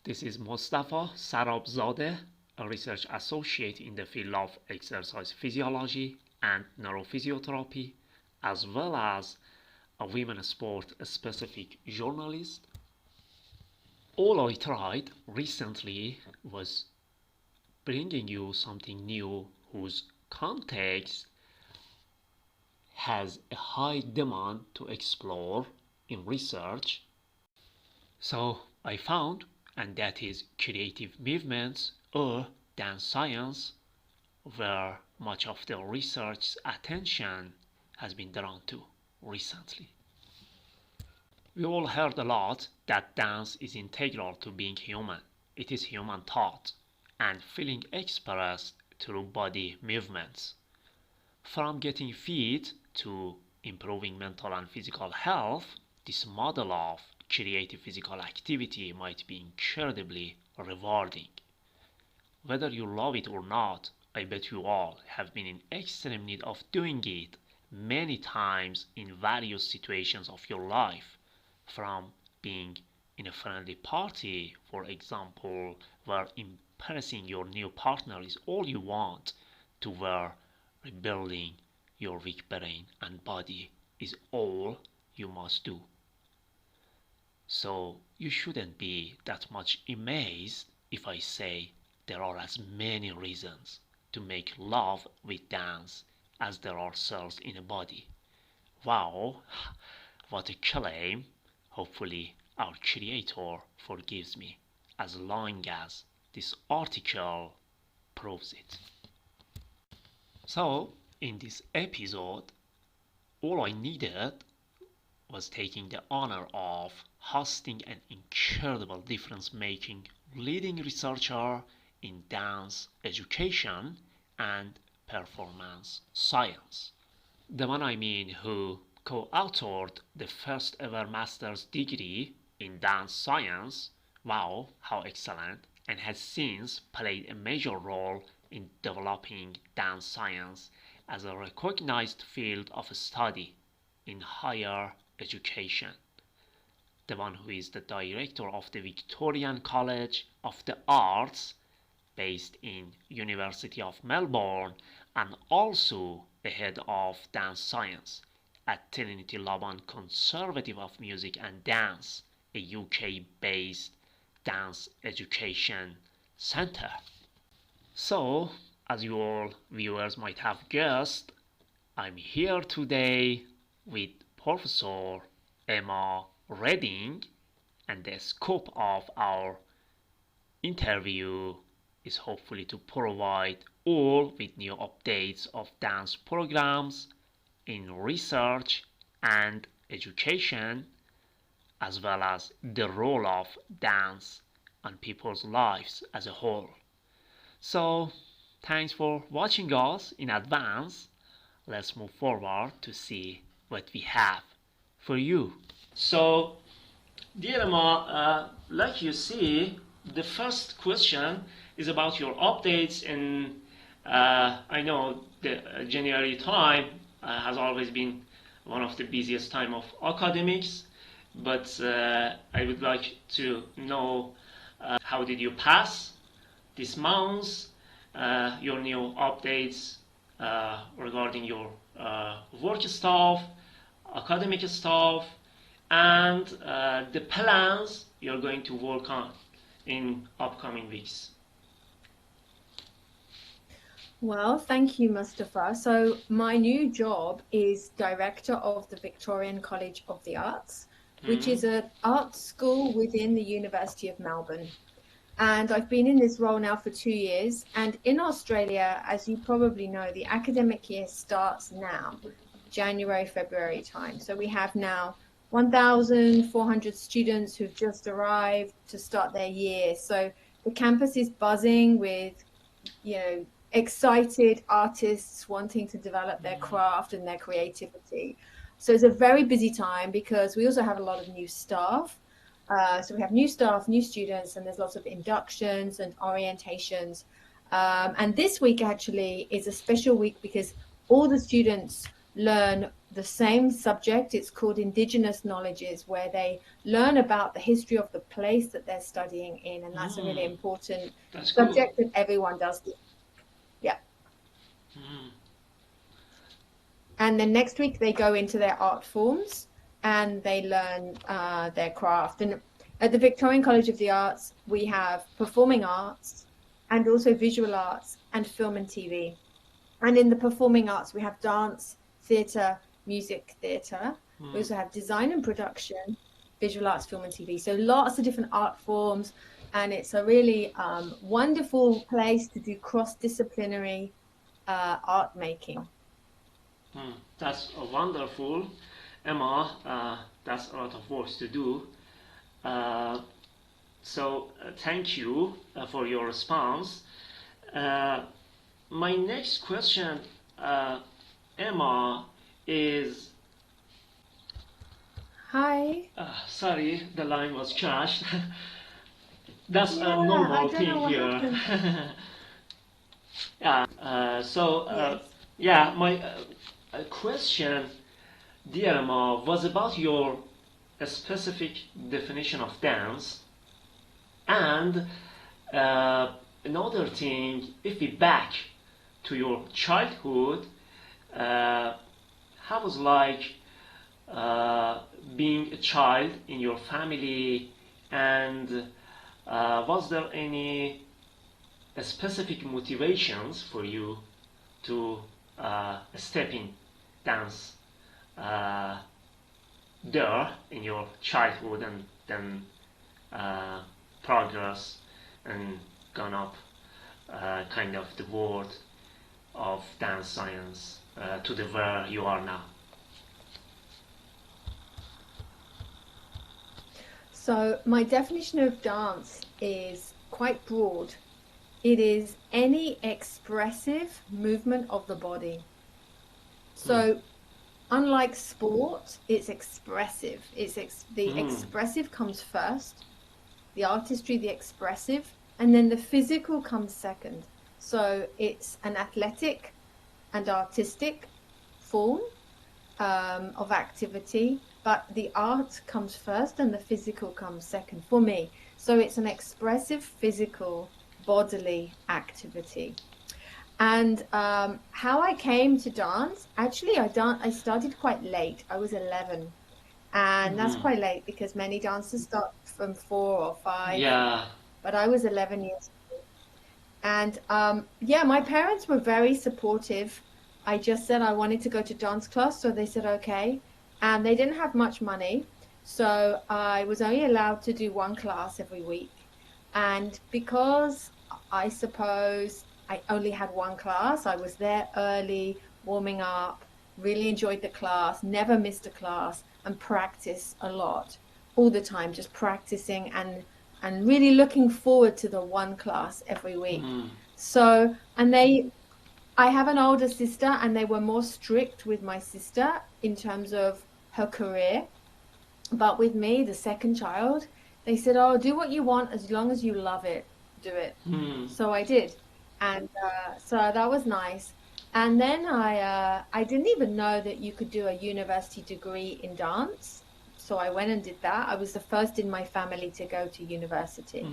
This is mostafasarabzadeh, a research associate in the field of exercise physiology and neurophysiotherapy, as well as a women's sport specific journalist. All I tried recently was bringing you something new whose context has a high demand to explore in research. So I found, and that is creative movements or dance science, where much of the research's attention has been drawn to recently. We all heard a lot that dance is integral to being human. It is human thought and feeling expressed through body movements. From getting fit to improving mental and physical health, this model of creative physical activity might be incredibly rewarding. Whether you love it or not, I bet you all have been in extreme need of doing it many times in various situations of your life, from being in a friendly party, for example, where impressing your new partner is all you want, to where rebuilding your weak brain and body is all you must do. So you shouldn't be that much amazed if I say there are as many reasons to make love with dance as there are cells in a body. Wow, what a claim. Hopefully our creator forgives me, as long as this article proves it. So in this episode, all I needed was taking the honor of hosting an incredible difference-making leading researcher in dance education and performance science. The one I mean who co-authored the first ever master's degree in dance science, wow, how excellent, and has since played a major role in developing dance science as a recognized field of study in higher education. The one who is the director of the Victorian College of the Arts based in University of Melbourne, and also the head of dance science at Trinity Laban Conservative of Music and Dance, a UK-based dance education center. So, as you all viewers might have guessed, I'm here today with Professor Emma Redding, and the scope of our interview is hopefully to provide all with new updates of dance programs in research and education, as well as the role of dance on people's lives as a whole. So thanks for watching us in advance. Let's move forward to see what we have for you. So, dear Emma, like you see, the first question is about your updates, and I know the January time has always been one of the busiest time of academics, but I would like to know how did you pass this month, your new updates regarding your work stuff, academic stuff, and the plans you're going to work on in upcoming weeks. Well, thank you, Mustafa. So my new job is director of the Victorian College of the Arts, which is an art school within the University of Melbourne. And I've been in this role now for 2 years. And in Australia, as you probably know, the academic year starts now, January, February time. So we have now 1,400 students who've just arrived to start their year. So the campus is buzzing with, excited artists wanting to develop their craft and their creativity. So it's a very busy time because we also have a lot of new staff. So we have new staff, new students, and there's lots of inductions and orientations. And this week actually is a special week because all the students learn the same subject. It's called Indigenous Knowledges, where they learn about the history of the place that they're studying in, and that's a really important subject that everyone does. Yeah. And then next week they go into their art forms and they learn their craft. And at the Victorian College of the Arts, we have performing arts and also visual arts and film and TV. And in the performing arts, we have dance, theatre, music theatre. We also have design and production, visual arts, film and TV. So lots of different art forms. And it's a really wonderful place to do cross-disciplinary art making. That's wonderful, Emma. That's a lot of work to do. So thank you for your response. My next question, Emma, is... Hi. Sorry, the line was crashed. That's a normal thing here. Yeah, my question, dear Emma, was about your specific definition of dance. And another thing, if we back to your childhood, how was like being a child in your family, and was there any specific motivations for you to step in dance there in your childhood, and then progress and gone up kind of the world of dance science to the where you are now? So my definition of dance is quite broad. It is any expressive movement of the body. So unlike sport, it's expressive. The expressive comes first, the artistry, the expressive, and then the physical comes second. So it's an athletic and artistic form of activity, but the art comes first and the physical comes second for me. So it's an expressive, physical, bodily activity. And how I came to dance, actually, I started quite late. I was 11. And that's quite late because many dancers start from 4 or 5. Yeah. But I was 11 years old. And yeah, my parents were very supportive. I just said I wanted to go to dance class, so they said okay. And they didn't have much money, so I was only allowed to do one class every week. And because I suppose I only had one class, I was there early, warming up, really enjoyed the class, never missed a class, and practice a lot all the time, just practicing and really looking forward to the one class every week. So, I have an older sister, and they were more strict with my sister in terms of her career. But with me, the second child, they said, oh, do what you want as long as you love it, do it. So I did. And so that was nice. And then I didn't even know that you could do a university degree in dance. So I went and did that. I was the first in my family to go to university.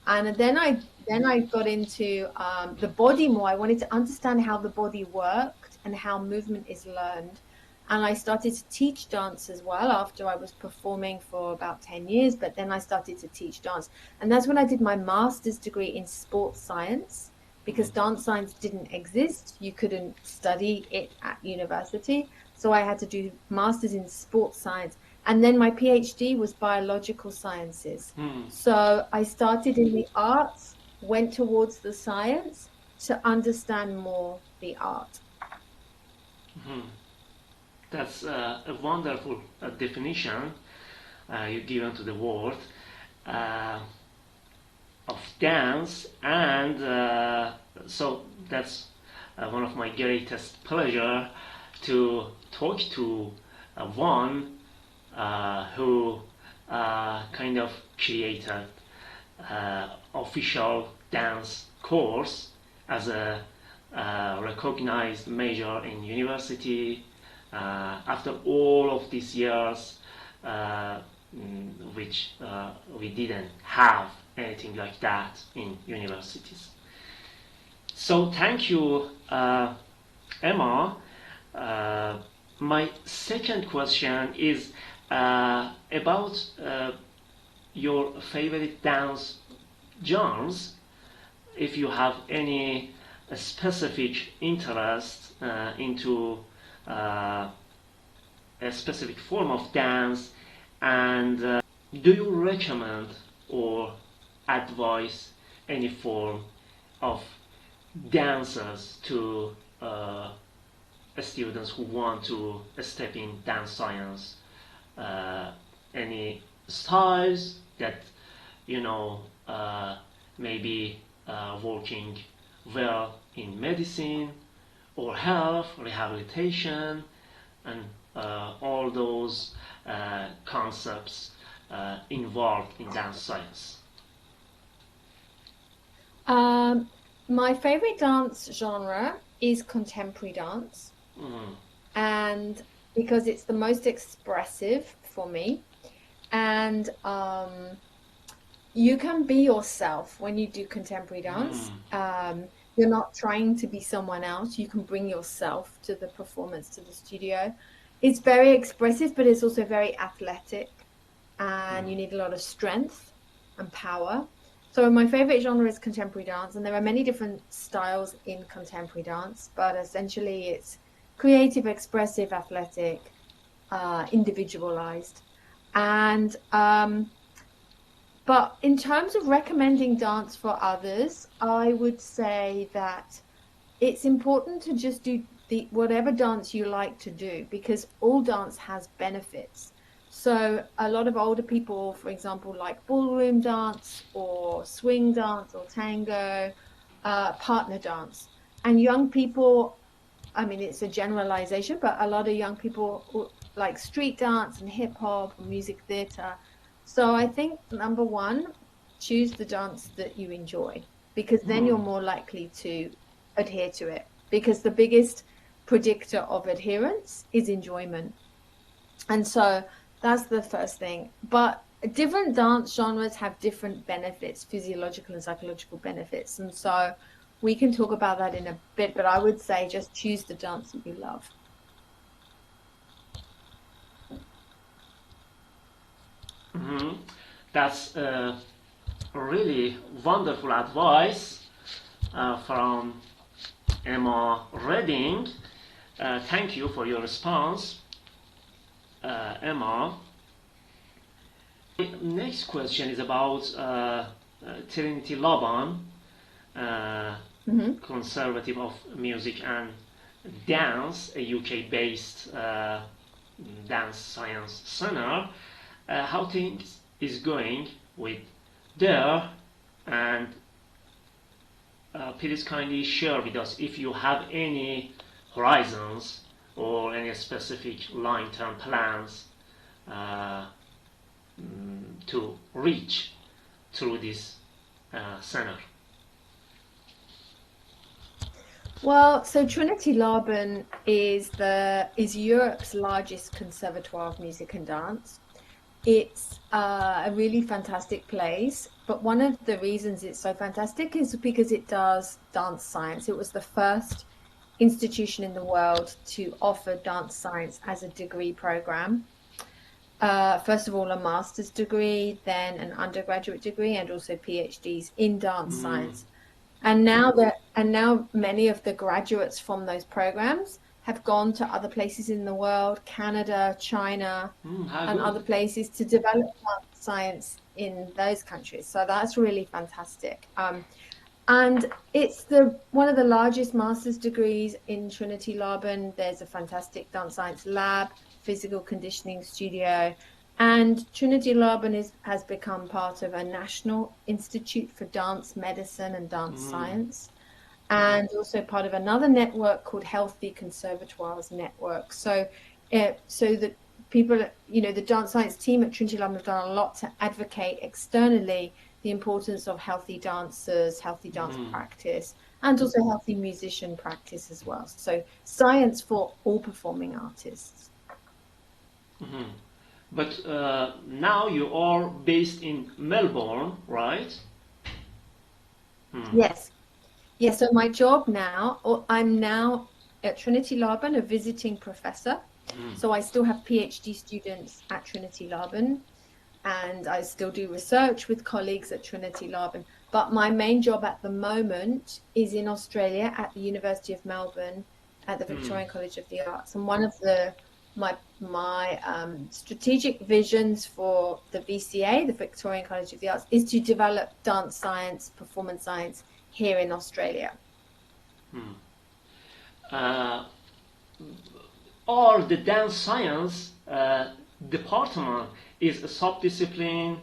And then I got into the body more. I wanted to understand how the body worked and how movement is learned. And I started to teach dance as well after I was performing for about 10 years. But then I started to teach dance. And that's when I did my master's degree in sports science, because dance science didn't exist. You couldn't study it at university. So I had to do master's in sports science. And then my PhD was biological sciences. So I started in the arts, went towards the science to understand more the art. That's a wonderful definition you've given to the word of dance, and so that's one of my greatest pleasure to talk to one who kind of created official dance course as a recognized major in university after all of these years, which we didn't have anything like that in universities. So thank you, Emma. My second question is about your favorite dance genres. If you have any specific interest into a specific form of dance, and do you recommend or advise any form of dancers to students who want to step in dance science? Any styles that you know maybe working well in medicine or health, rehabilitation, and all those concepts involved in dance science? My favorite dance genre is contemporary dance, and because it's the most expressive for me, and you can be yourself when you do contemporary dance. You're not trying to be someone else. You can bring yourself to the performance, to the studio. It's very expressive, but it's also very athletic, and you need a lot of strength and power. So my favorite genre is contemporary dance, and there are many different styles in contemporary dance, but essentially it's creative, expressive, athletic, individualized. And but in terms of recommending dance for others, I would say that it's important to just do whatever dance you like to do, because all dance has benefits. So a lot of older people, for example, like ballroom dance or swing dance or tango, partner dance. And young people, I mean, it's a generalization, but a lot of young people like street dance and hip hop and music theater. So I think number one, choose the dance that you enjoy, because then you're more likely to adhere to it, because the biggest predictor of adherence is enjoyment. And so that's the first thing. But different dance genres have different benefits, physiological and psychological benefits. And so we can talk about that in a bit, but I would say just choose the dance that you love. That's really wonderful advice from Emma Redding. Thank you for your response, Emma. The next question is about Trinity Laban, Conservative of Music and Dance, a UK-based dance science center. How things is going with there, and please kindly share with us if you have any horizons or any specific long-term plans to reach through this center. Well, so Trinity Laban is Europe's largest conservatoire of music and dance. It's a really fantastic place, but one of the reasons it's so fantastic is because it does dance science. It was the first institution in the world to offer dance science as a degree program. First of all, a master's degree, then an undergraduate degree, and also PhDs in dance science. And now many of the graduates from those programs have gone to other places in the world, Canada, China, and other places, to develop science in those countries. So that's really fantastic. And it's one of the largest master's degrees in Trinity Laban. There's a fantastic dance science lab, physical conditioning studio, and Trinity Laban has become part of a National Institute for Dance Medicine and Dance Science, and also part of another network called Healthy Conservatoires Network. So the people, the dance science team at Trinity Laban have done a lot to advocate externally the importance of healthy dancers, healthy dance practice, and also healthy musician practice as well. So science for all performing artists. But now you are based in Melbourne, right? Yes. Yes, so my job now, I'm now at Trinity Laban, a visiting professor. So I still have PhD students at Trinity Laban, and I still do research with colleagues at Trinity Laban. But my main job at the moment is in Australia at the University of Melbourne at the Victorian College of the Arts. And one of my strategic visions for the VCA, the Victorian College of the Arts, is to develop dance science, performance science here in Australia. Or the dance science department is a sub-discipline,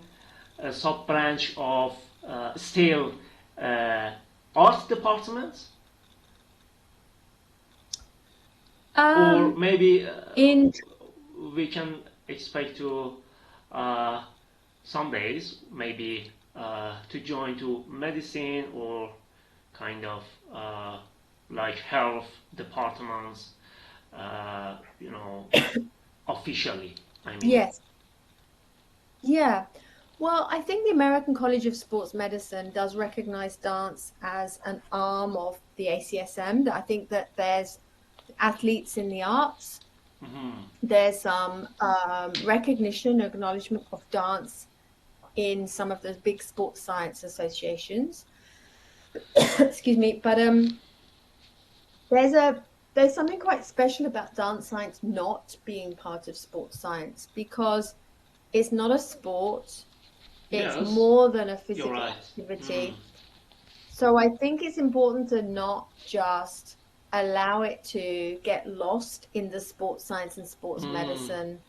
a sub-branch of still art department? Or maybe we can expect to some days maybe to join to medicine or kind of like health departments, officially, I mean. Yes. Yeah. Well, I think the American College of Sports Medicine does recognize dance as an arm of the ACSM. I think that there's athletes in the arts. There's some recognition, acknowledgement of dance in some of the big sports science associations. Excuse me, but there's something quite special about dance science not being part of sports science, because it's not a sport. It's more than a physical activity. So I think it's important to not just allow it to get lost in the sports science and sports medicine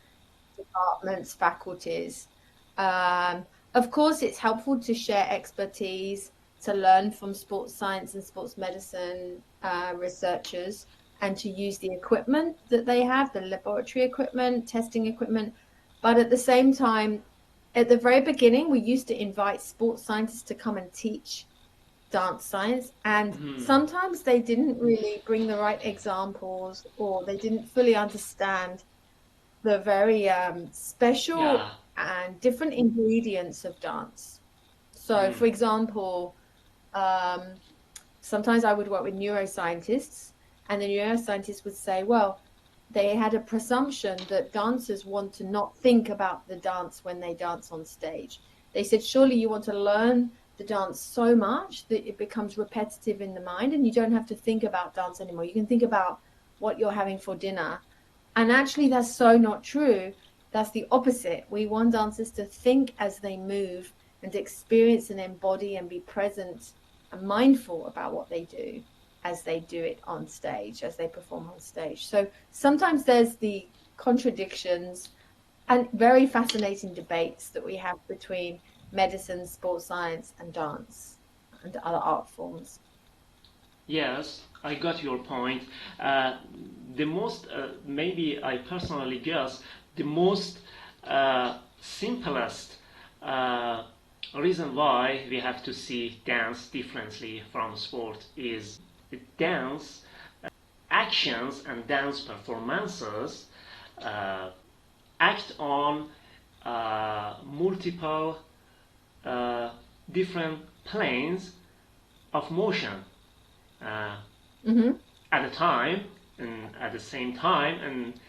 departments, faculties. Of course, it's helpful to share expertise, to learn from sports science and sports medicine researchers, and to use the equipment that they have, the laboratory equipment, testing equipment. But at the same time, at the very beginning, we used to invite sports scientists to come and teach dance science, and sometimes they didn't really bring the right examples, or they didn't fully understand the very special and different ingredients of dance. So, for example, sometimes I would work with neuroscientists, and the neuroscientists would say, well, they had a presumption that dancers want to not think about the dance when they dance on stage. They said, surely you want to learn the dance so much that it becomes repetitive in the mind, and you don't have to think about dance anymore. You can think about what you're having for dinner. And actually, that's so not true. That's the opposite. We want dancers to think as they move and to experience and embody and be present and mindful about what they do as they do it on stage, as they perform on stage. So sometimes there's the contradictions and very fascinating debates that we have between medicine, sports science, and dance and other art forms. Yes, I got your point. The most, maybe I personally guess, the most simplest reason why we have to see dance differently from sport is the dance actions and dance performances act on multiple different planes of motion at a time and at the same time, and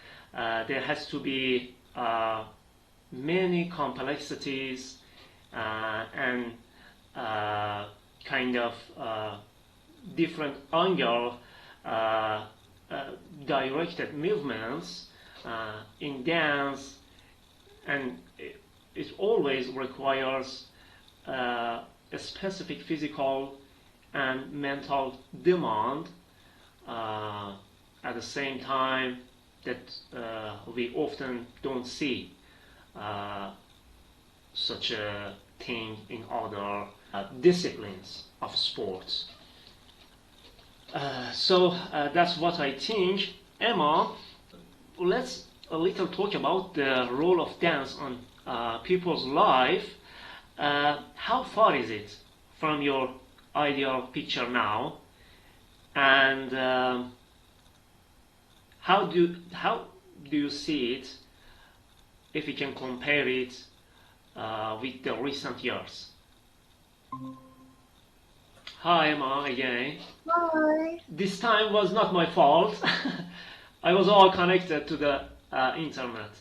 there has to be many complexities and kind of different angle directed movements in dance, and it always requires a specific physical and mental demand at the same time that we often don't see such a thing in other disciplines of sports. So that's what I think. Emma, let's a little talk about the role of dance on people's life. how far is it from your ideal picture now, and how do you see it if we can compare it with the recent years? Hi, Emma, again. Hi. This time was not my fault. I was all connected to the internet.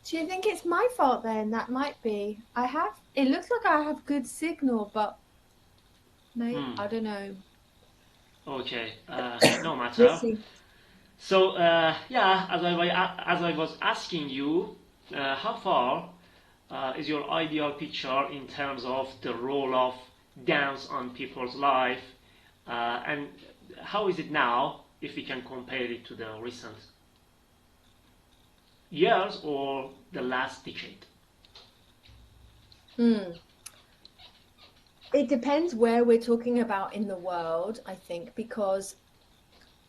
Do you think it's my fault then? That might be. It looks like I have good signal, but Hmm. I don't know. Okay, no Let's matter. see. So, yeah, as I was asking you, how far is your ideal picture in terms of the role of dance on people's life, and how is it now if we can compare it to the recent years or the last decade? Hmm. It depends where we're talking about in the world, I think, because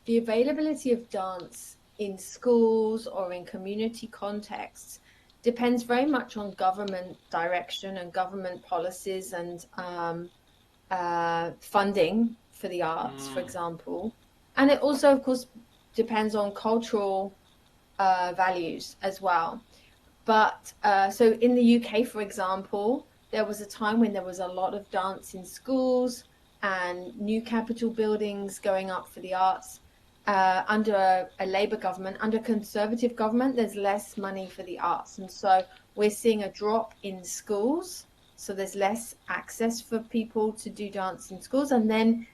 the availability of dance in schools or in community contexts depends very much on government direction and government policies and funding for the arts, for Mm, example. And it also, of course, depends on cultural values as well. But so in the UK, for example, there was a time when there was a lot of dance in schools and new capital buildings going up for the arts. Under a Labour government, under Conservative government, there's less money for the arts. And so we're seeing a drop in schools. So there's less access for people to do dance in schools. And then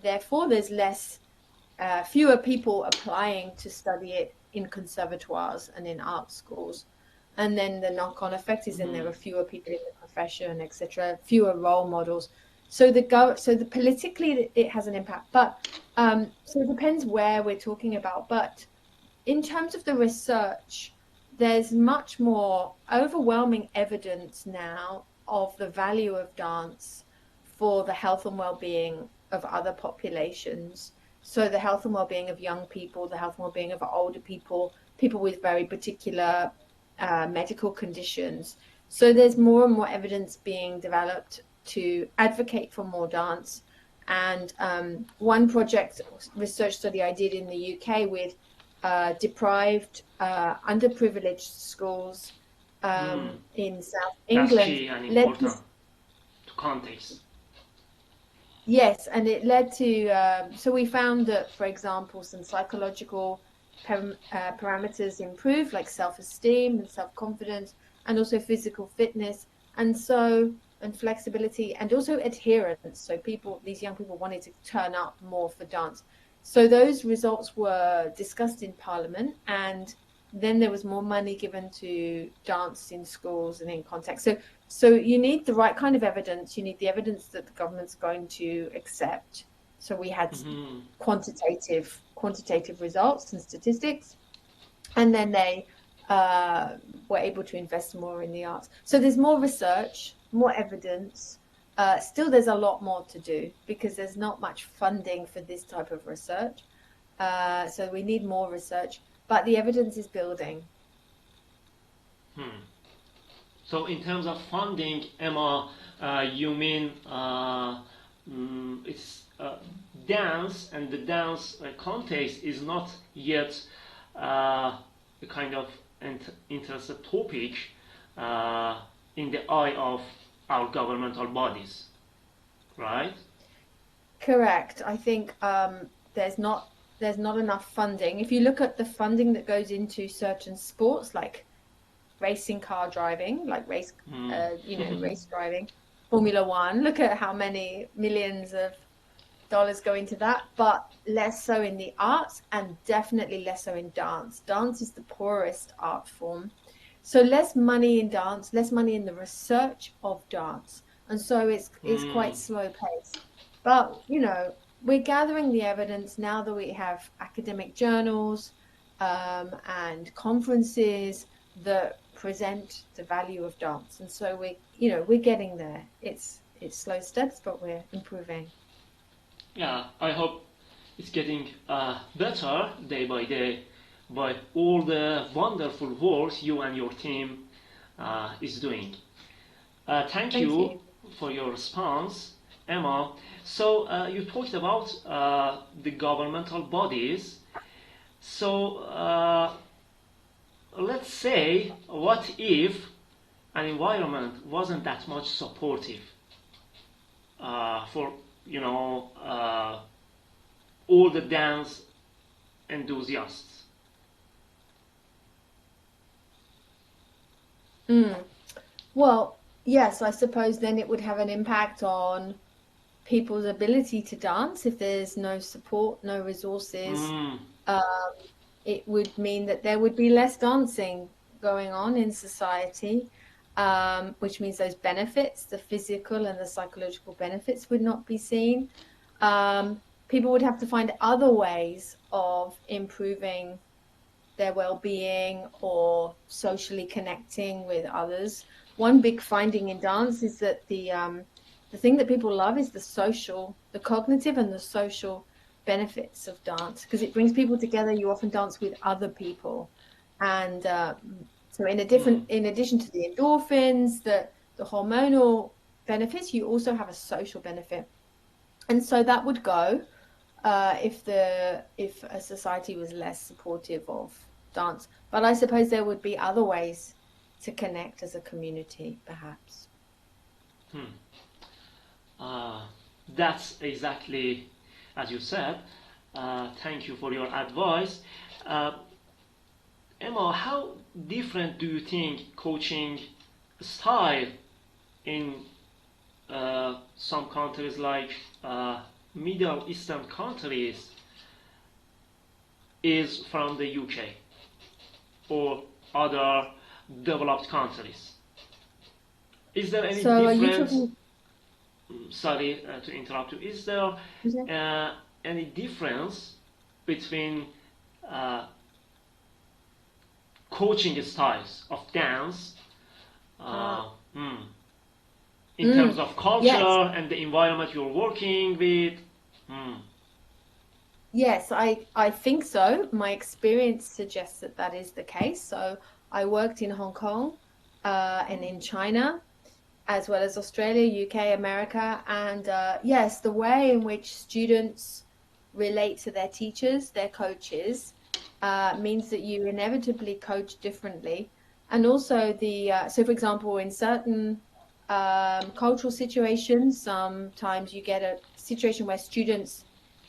therefore, there's fewer people applying to study it in conservatoires and in art schools. And then the knock-on effect is then mm, there are fewer people in the profession, etc., fewer role models. So the politically it has an impact, but so it depends where we're talking about. But in terms of the research, there's much more overwhelming evidence now of the value of dance for the health and well-being of other populations. So the health and well-being of young people, the health and well-being of older people, people with very particular medical conditions. So there's more and more evidence being developed to advocate for more dance. And one research study I did in the UK with deprived, underprivileged schools mm. in South That's England key and led to important to context. yes, and it led to so we found that, for example, some psychological parameters improved, like self-esteem and self-confidence, and also physical fitness, and flexibility, and also adherence. So these young people wanted to turn up more for dance. So those results were discussed in Parliament, and then there was more money given to dance in schools and in context. So you need the right kind of evidence. You need the evidence that the government's going to accept. So we had Mm-hmm. quantitative results and statistics, and then they were able to invest more in the arts. So there's more research, more evidence. Still, there's a lot more to do because there's not much funding for this type of research. So we need more research, but the evidence is building. Hmm. So in terms of funding, Emma, you mean it's dance, and the dance context is not yet a kind of interested topic uh, in the eye of our governmental bodies, right? Correct. I think there's not enough funding. If you look at the funding that goes into certain sports like racing car driving, like Hmm. race driving, Formula One, look at how many millions of dollars go into that, but less so in the arts and definitely less so in dance. Dance is the poorest art form. So less money in dance, less money in the research of dance. And so it's Hmm. quite slow paced. But, we're gathering the evidence now that we have academic journals and conferences that present the value of dance. And so we're getting there. It's slow steps, but we're improving. Yeah, I hope it's getting better day by day by all the wonderful work you and your team is doing. Thank Thank you you. for your response, Emma. So you talked about the governmental bodies. So let's say, what if an environment wasn't that much supportive for all the dance enthusiasts? Mm. Well, yes, I suppose then it would have an impact on people's ability to dance if there's no support, no resources. Mm, Um, it would mean that there would be less dancing going on in society, which means those benefits, the physical and the psychological benefits, would not be seen. People would have to find other ways of improving their well-being or socially connecting with others. One big finding in dance is that the thing that people love is the cognitive and the social benefits of dance because it brings people together. You often dance with other people, and so mm, in addition to the endorphins, the hormonal benefits, you also have a social benefit, and so that would go if a society was less supportive of dance. But I suppose there would be other ways to connect as a community, perhaps. hmm. Uh, that's exactly as you said. Thank you for your advice. Uh, Emma, how different do you think coaching style in some countries like Middle Eastern countries is from the UK or other developed countries? Is there any So are you difference? talking? Sorry to interrupt you. Is there uh, any difference between uh, coaching styles of dance Uh, uh, hmm, in terms mm, of culture yes, and the environment you're working with? Hmm. yes, I think so. My experience suggests that that is the case. So I worked in Hong Kong, and in China, as well as Australia, UK, America. And yes, the way in which students relate to their teachers, their coaches, means that you inevitably coach differently. And also so for example, in certain cultural situations, sometimes you get a situation where students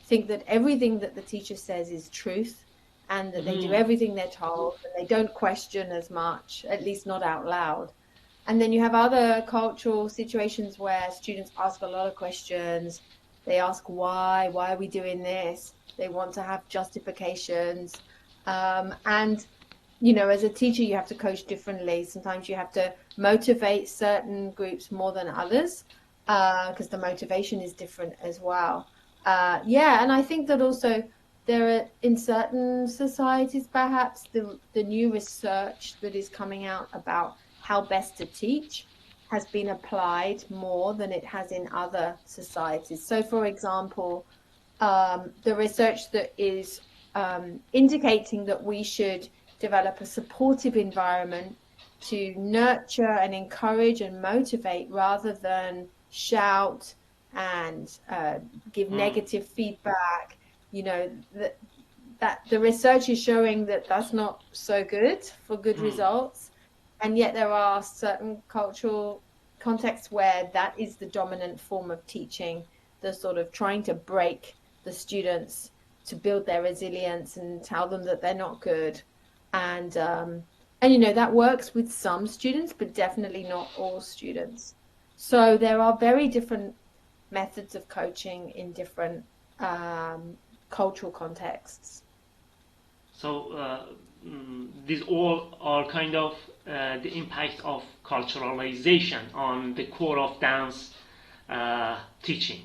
think that everything that the teacher says is truth and that they do Mm-hmm. everything they're told and they don't question as much, at least not out loud. And then you have other cultural situations where students ask a lot of questions. They ask why are we doing this? They want to have justifications. And, as a teacher, you have to coach differently. Sometimes you have to motivate certain groups more than others because the motivation is different as well. Yeah, and I think that also there are in certain societies, perhaps the new research that is coming out about how best to teach has been applied more than it has in other societies. So, for example, the research that is indicating that we should develop a supportive environment to nurture and encourage and motivate rather than shout and give Mm. negative feedback. That the research is showing that that's not so good for good Mm. results, and yet there are certain cultural contexts where that is the dominant form of teaching, the sort of trying to break the students to build their resilience and tell them that they're not good. And that works with some students, but definitely not all students. So there are very different methods of coaching in different cultural contexts. So these all are kind of the impact of culturalization on the core of dance teaching.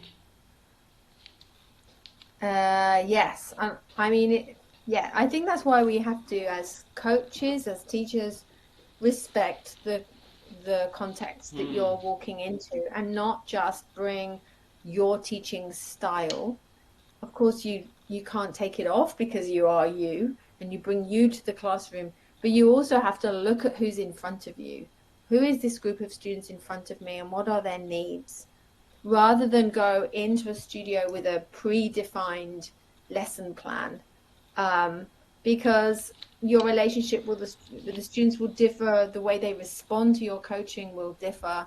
Yes, I mean, yeah, I think that's why we have to, as coaches, as teachers, respect the context that Hmm. you're walking into, and not just bring your teaching style. Of course, you can't take it off because you are you, and you bring you to the classroom, but you also have to look at who's in front of you. who is this group of students in front of me and what are their needs, rather than go into a studio with a predefined lesson plan, because your relationship with the students will differ, the way they respond to your coaching will differ,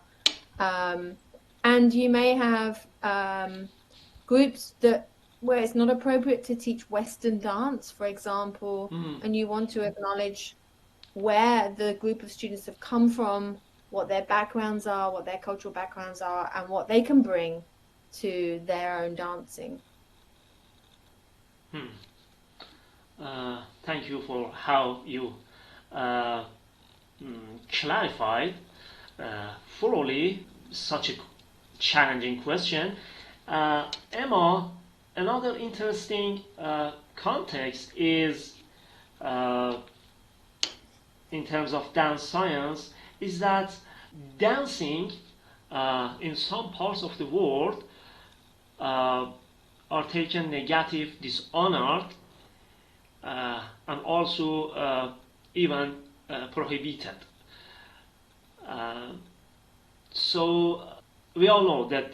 and you may have groups where it's not appropriate to teach Western dance, for example, and you want to acknowledge where the group of students have come from, what their backgrounds are, what their cultural backgrounds are, and what they can bring to their own dancing. Thank you for how you clarified thoroughly such a challenging question. Emma, another interesting context is in terms of dance science is that dancing in some parts of the world are taken negative, dishonored, and also even prohibited. So we all know that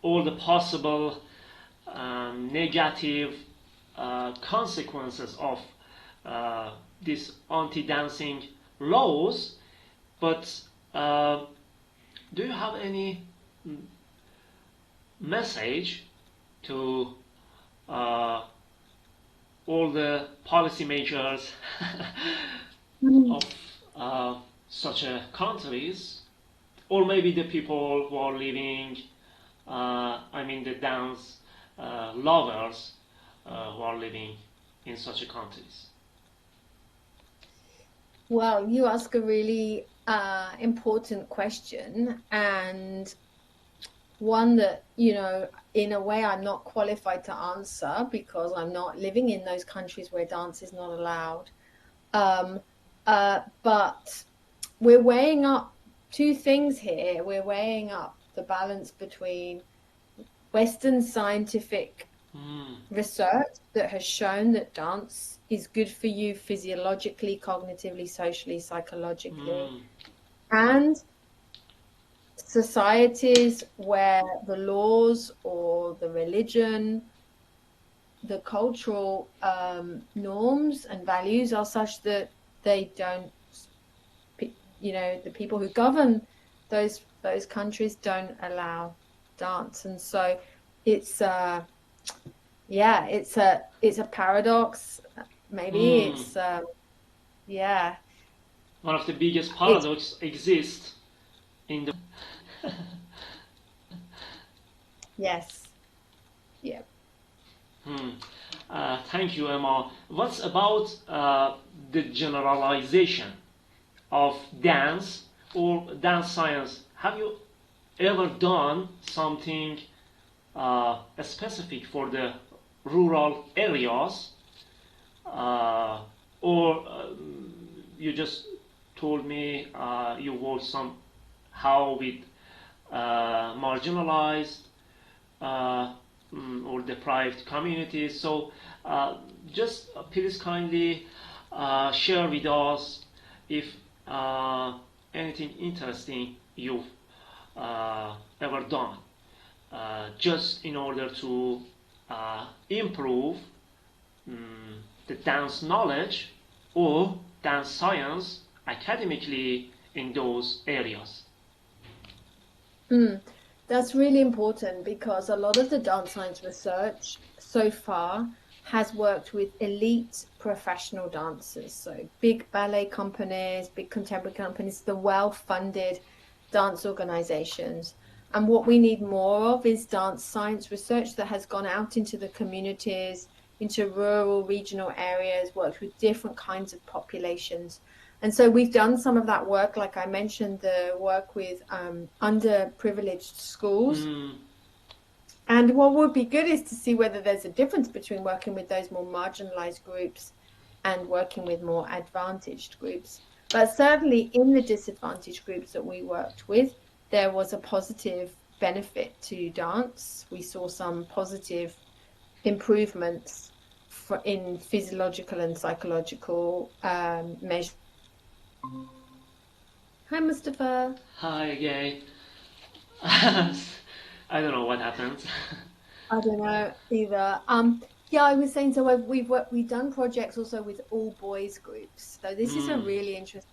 all the possible negative consequences of these anti-dancing laws, but do you have any message to all the policymakers of such countries, or maybe the people who are living, the dance lovers who are living in such countries? Well, you ask a really important question, and one that, in a way I'm not qualified to answer because I'm not living in those countries where dance is not allowed. But we're weighing up two things here. We're weighing up the balance between Western scientific research that has shown that dance is good for you physiologically, cognitively, socially, psychologically, and societies where the laws or the religion, the cultural norms and values are such that they don't, the people who govern those countries don't allow dance. And so it's it's a paradox. Maybe it's one of the biggest paradoxes exists in the yes. Yeah. Thank you, Emma. What's about the generalization of dance or dance science? Have you ever done something specific for the rural areas, or you just told me you work somehow with marginalized or deprived communities? So just please kindly share with us if anything interesting you've ever done, just in order to improve the dance knowledge or dance science academically in those areas. That's really important because a lot of the dance science research so far has worked with elite professional dancers. So big ballet companies, big contemporary companies, the well-funded dance organizations. And what we need more of is dance science research that has gone out into the communities, into rural, regional areas, worked with different kinds of populations. And so we've done some of that work, like I mentioned, the work with underprivileged schools. And what would be good is to see whether there's a difference between working with those more marginalized groups and working with more advantaged groups. But certainly in the disadvantaged groups that we worked with, there was a positive benefit to dance. We saw some positive improvements in physiological and psychological measures. Hi, Mustafa. Hi again. I don't know what happened. I don't know either. Yeah, I was saying so. We've done projects also with all boys groups. So this is a Hmm. really interesting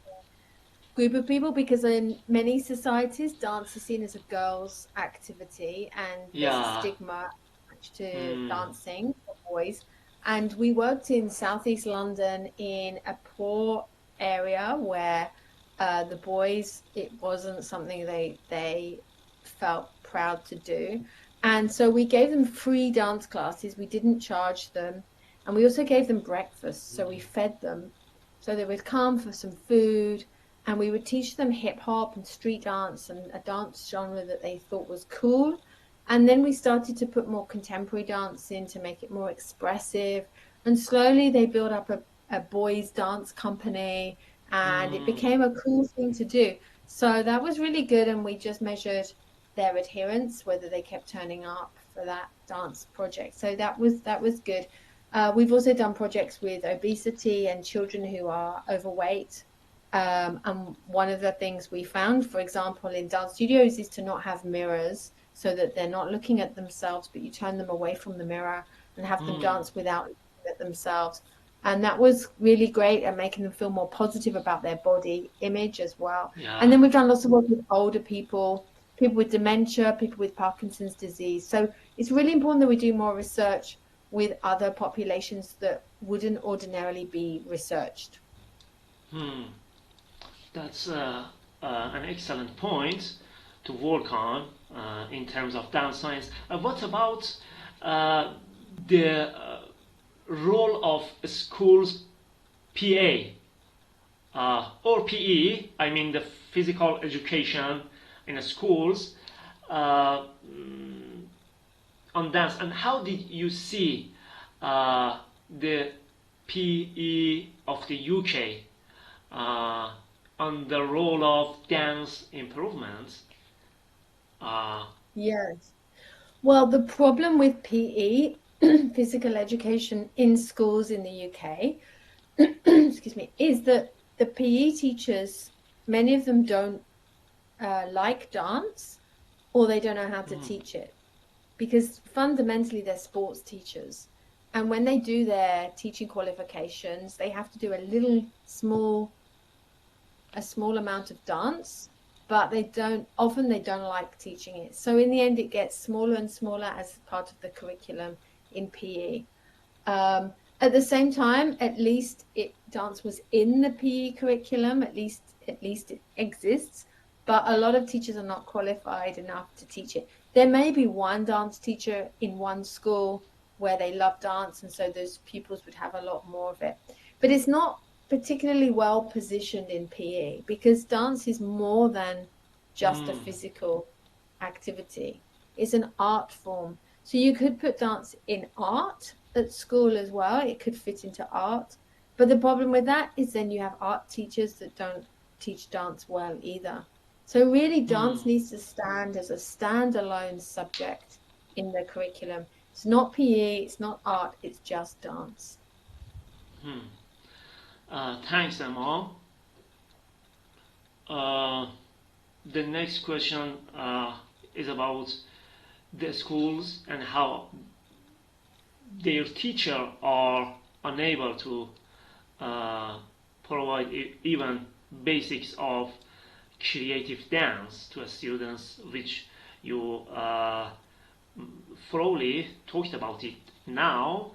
group of people because in many societies, dance is seen as a girls' activity, and there's a Yeah. stigma attached to Hmm. dancing for boys. And we worked in Southeast London in a poor area where the boys, it wasn't something they felt proud to do. And so we gave them free dance classes. We didn't charge them. And we also gave them breakfast. So we fed them. So they would come for some food, and we would teach them hip hop and street dance and a dance genre that they thought was cool. And then we started to put more contemporary dance in to make it more expressive. And slowly they built up a boys' dance company, and it Hmm. became a cool thing to do. So that was really good. And we just measured their adherence, whether they kept turning up for that dance project. So that was good. We've also done projects with obesity and children who are overweight. And one of the things we found, for example, in dance studios is to not have mirrors so that they're not looking at themselves, but you turn them away from the mirror and have them Hmm. dance without looking at themselves. And that was really great at making them feel more positive about their body image as well. And Yeah. then we've done lots of work with older people, people with dementia, people with Parkinson's disease. So it's really important that we do more research with other populations that wouldn't ordinarily be researched. Hmm. That's an excellent point to work on in terms of dance science. What about uh, the role of schools PA or PE? I mean the physical education in the schools. Uh, on dance, and how did you see the PE of the UK uh, on the role of dance improvements? Uh, Yes. Well, the problem with PE, physical education in schools in the UK, excuse me, is that the PE teachers, many of them don't like dance, or they don't know how to mm, teach it, because fundamentally they're sports teachers. And when they do their teaching qualifications, they have to do a small amount of dance, but they don't like teaching it. So in the end, it gets smaller and smaller as part of the curriculum in PE. At the same time, at least dance was in the PE curriculum. At least it exists, but a lot of teachers are not qualified enough to teach it. There may be one dance teacher in one school where they love dance, and so those pupils would have a lot more of it. But it's not particularly well positioned in PE because dance is more than just a mm, physical activity. It's an art form. So you could put dance in art at school as well. It could fit into art. But the problem with that is then you have art teachers that don't teach dance well either. So really mm, dance needs to stand as a standalone subject in the curriculum. It's not PE, it's not art, it's just dance. mm. Thanks, Emma. Uh, the next question is about the schools and how their teacher are unable to uh, provide even basics of creative dance to students, which you thoroughly talked about it now.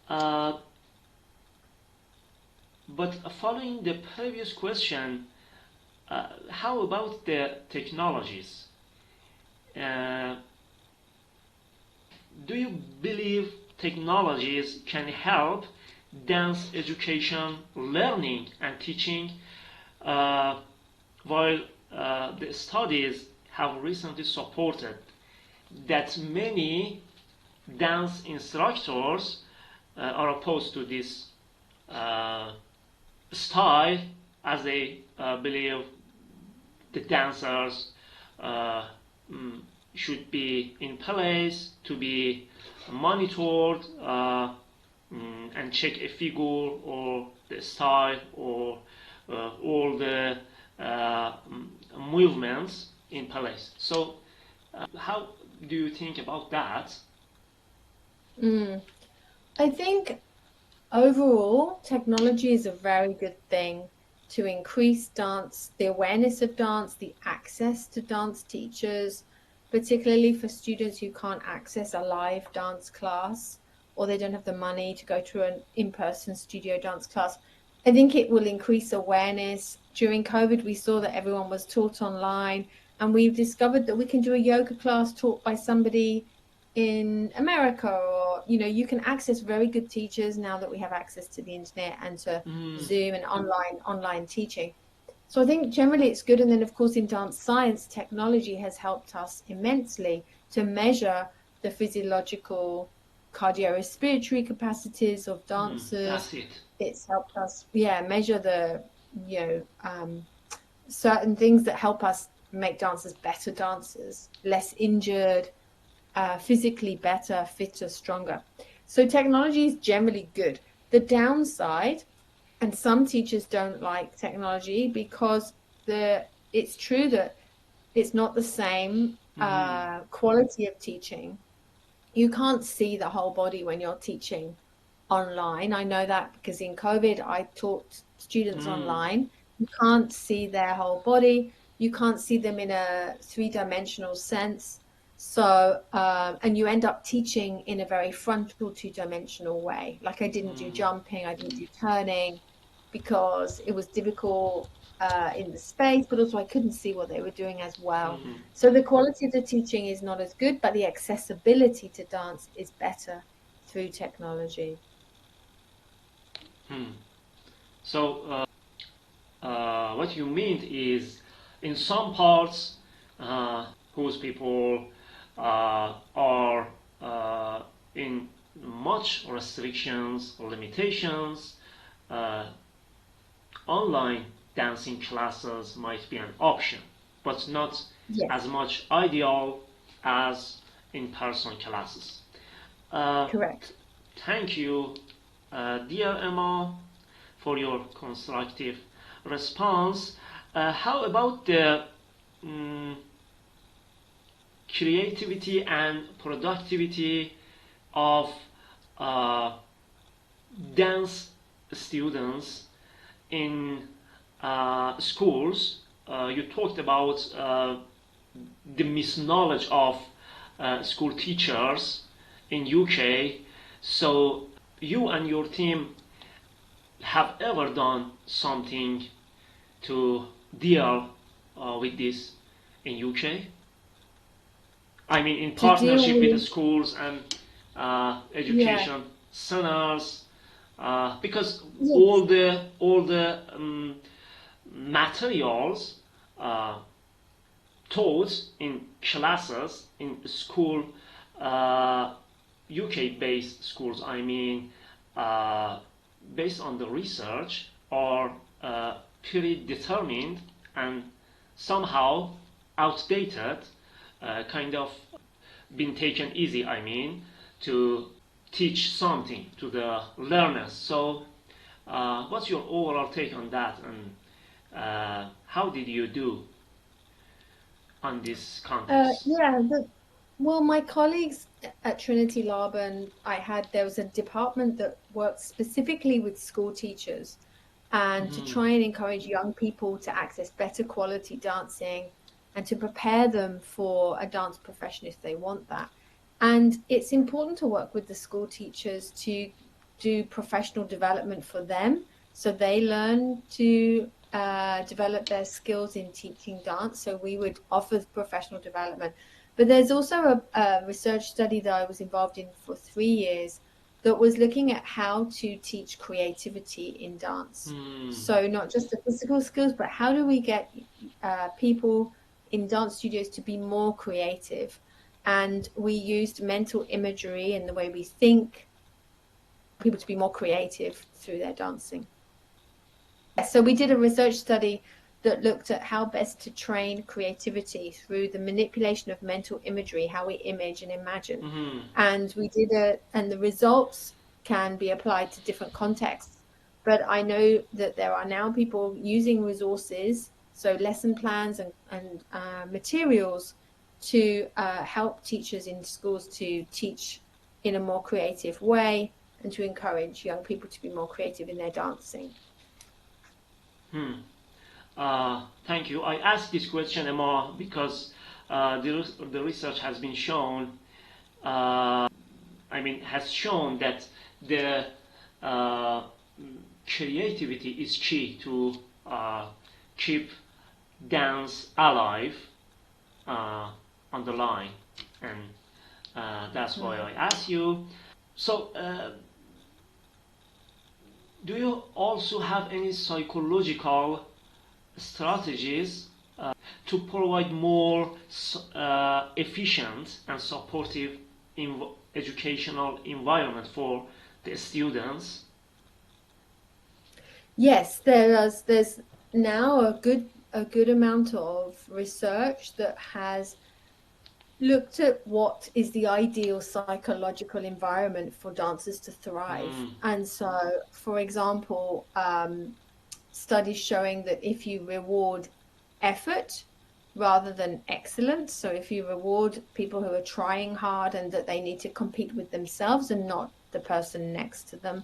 Uh, but following the previous question, how about the technologies? Uh, do you believe technologies can help dance education, learning, and teaching? Uh, while the studies have recently supported that many dance instructors are opposed to this uh, style, as they believe the dancers uh, mm, should be in place to be monitored and check a figure or the style or all the movements in place. So, how do you think about that? I think overall, technology is a very good thing to increase dance, the awareness of dance, the access to dance teachers, particularly for students who can't access a live dance class or they don't have the money to go to an in-person studio dance class. I think it will increase awareness. During COVID, we saw that everyone was taught online, and we've discovered that we can do a yoga class taught by somebody in America, or you can access very good teachers now that we have access to the internet and to Zoom and online teaching. So I think generally it's good. And then of course in dance science, technology has helped us immensely to measure the physiological cardiorespiratory capacities of dancers. That's it. It's helped us measure the certain things that help us make dancers better dancers, less injured, physically better, fitter, stronger. So technology is generally good. The downside, and some teachers don't like technology because it's true that it's not the same quality of teaching. You can't see the whole body when you're teaching online. I know that because in COVID, I taught students online. You can't see their whole body. You can't see them in a three-dimensional sense. So, and you end up teaching in a very frontal two-dimensional way. Like I didn't do jumping, I didn't do turning because it was difficult in the space, but also I couldn't see what they were doing as well. So the quality of the teaching is not as good, but the accessibility to dance is better through technology. So, what you mean is, in some parts, whose people are in much restrictions or limitations, online dancing classes might be an option, but not as much ideal as in-person classes. Correct. Thank you, dear Emma, for your constructive response. How about the creativity and productivity of dance students in schools? You talked about the misknowledge of school teachers in UK. So you and your team have ever done something to deal with this in UK? I mean, in partnership with the schools and education centers, because all the materials taught in classes in school, UK-based schools, I mean, based on the research, are predetermined and somehow outdated, kind of been taken easy, I mean, to teach something to the learners. So what's your overall take on that, and how did you do on this context? Well, my colleagues at Trinity Laban, there was a department that worked specifically with school teachers and to try and encourage young people to access better quality dancing and to prepare them for a dance profession if they want that. And it's important to work with the school teachers to do professional development for them so they learn to develop their skills in teaching dance. So we would offer professional development. But there's also a research study that I was involved in for 3 years that was looking at how to teach creativity in dance. So not just the physical skills, but how do we get people in dance studios to be more creative? And we used mental imagery and the way we think, people to be more creative through their dancing. So we did a research study that looked at how best to train creativity through the manipulation of mental imagery, how we image and imagine. And we did and the results can be applied to different contexts. But I know that there are now people using resources So lesson plans and materials to help teachers in schools to teach in a more creative way and to encourage young people to be more creative in their dancing. Thank you. I asked this question, Emma, because the research has been shown, has shown that the creativity is key to keep dance alive on the line, and that's why I asked you. So, do you also have any psychological strategies to provide more efficient and supportive educational environment for the students? Yes, there's now a good amount of research that has looked at what is the ideal psychological environment for dancers to thrive. And so, for example, studies showing that if you reward effort rather than excellence, so if you reward people who are trying hard and that they need to compete with themselves and not the person next to them,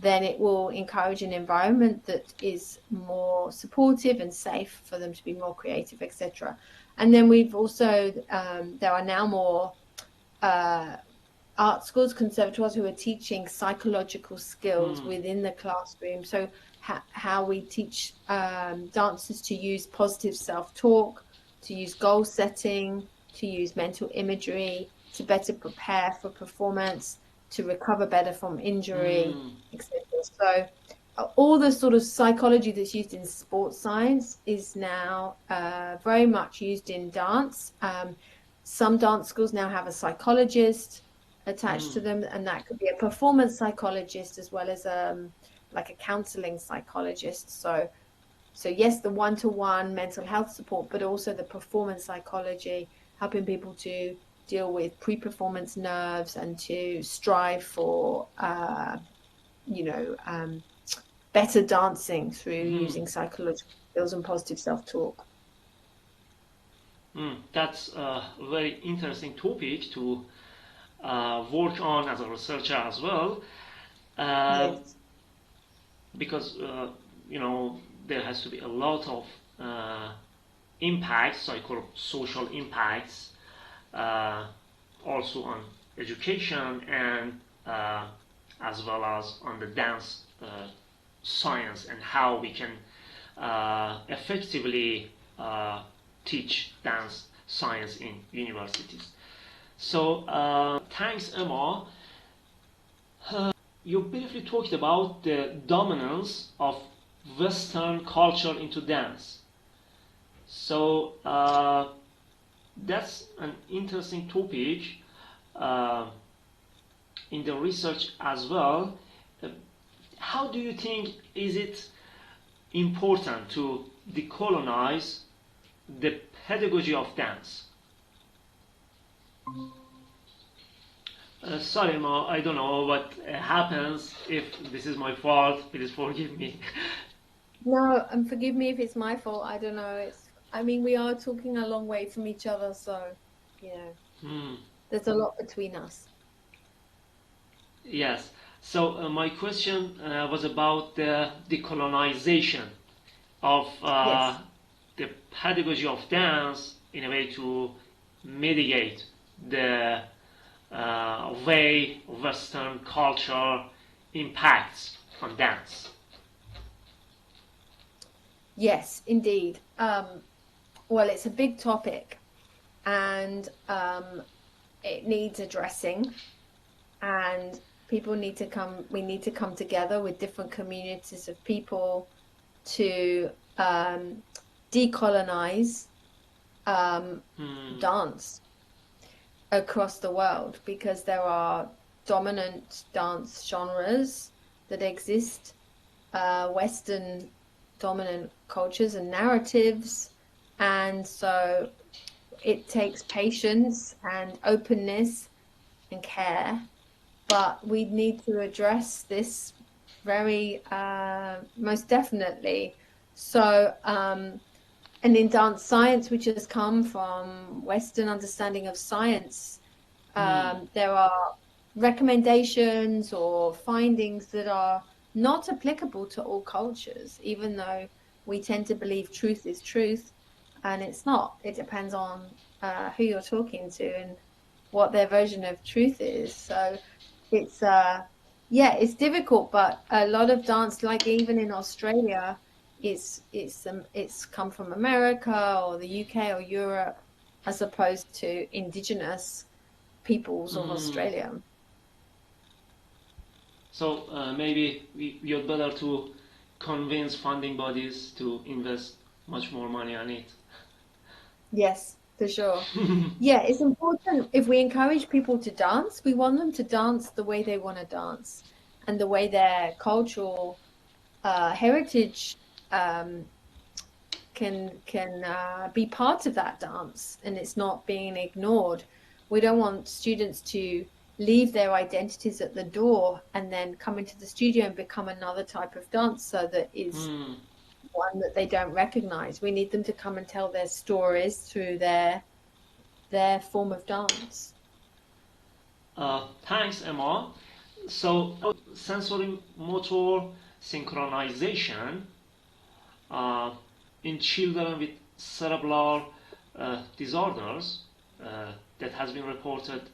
then it will encourage an environment that is more supportive and safe for them to be more creative, etc. And then we've also, there are now more art schools, conservatoires who are teaching psychological skills within the classroom. So how we teach dancers to use positive self-talk, to use goal setting, to use mental imagery, to better prepare for performance, to recover better from injury, etc. So all the sort of psychology that's used in sports science is now very much used in dance. Some dance schools now have a psychologist attached to them, and that could be a performance psychologist as well as like a counseling psychologist. So yes, the one-to-one mental health support, but also the performance psychology, helping people to deal with pre-performance nerves and to strive for better dancing through using psychological skills and positive self-talk. That's a very interesting topic to work on as a researcher as well, Yes. because there has to be a lot of impacts, psychosocial impacts, also on education and as well as on the dance science and how we can effectively teach dance science in universities. So thanks, Emma. You briefly talked about the dominance of Western culture into dance. So that's an interesting topic in the research as well. How do you think is it important to decolonize the pedagogy of dance? Sorry, Ma, I don't know what happens. If this is my fault, please forgive me. No, and forgive me if it's my fault. I don't know. We are talking a long way from each other, so there's a lot between us. Yes. So my question was about the decolonization of Yes. the pedagogy of dance in a way to mitigate the way Western culture impacts on dance. Yes, indeed. Well, it's a big topic, and it needs addressing, and we need to come together with different communities of people to decolonize dance across the world, because there are dominant dance genres that exist, Western dominant cultures and narratives, and so it takes patience and openness and care, but we need to address this very most definitely. So and in dance science, which has come from Western understanding of science, there are recommendations or findings that are not applicable to all cultures, even though we tend to believe truth is truth, and it's not. It depends on who you're talking to and what their version of truth is. So it's yeah, it's difficult, but a lot of dance, like even in Australia, it's come from America or the UK or Europe, as opposed to indigenous peoples of Australia. So maybe you'd better to convince funding bodies to invest much more money on it. Yes, for sure. Yeah, it's important if we encourage people to dance, we want them to dance the way they want to dance and the way their cultural heritage can be part of that dance, and it's not being ignored. We don't want students to leave their identities at the door and then come into the studio and become another type of dancer that is one that they don't recognize. We need them to come and tell their stories through their form of dance. Thanks, Emma. So, sensory motor synchronization in children with cerebral disorders that has been reported,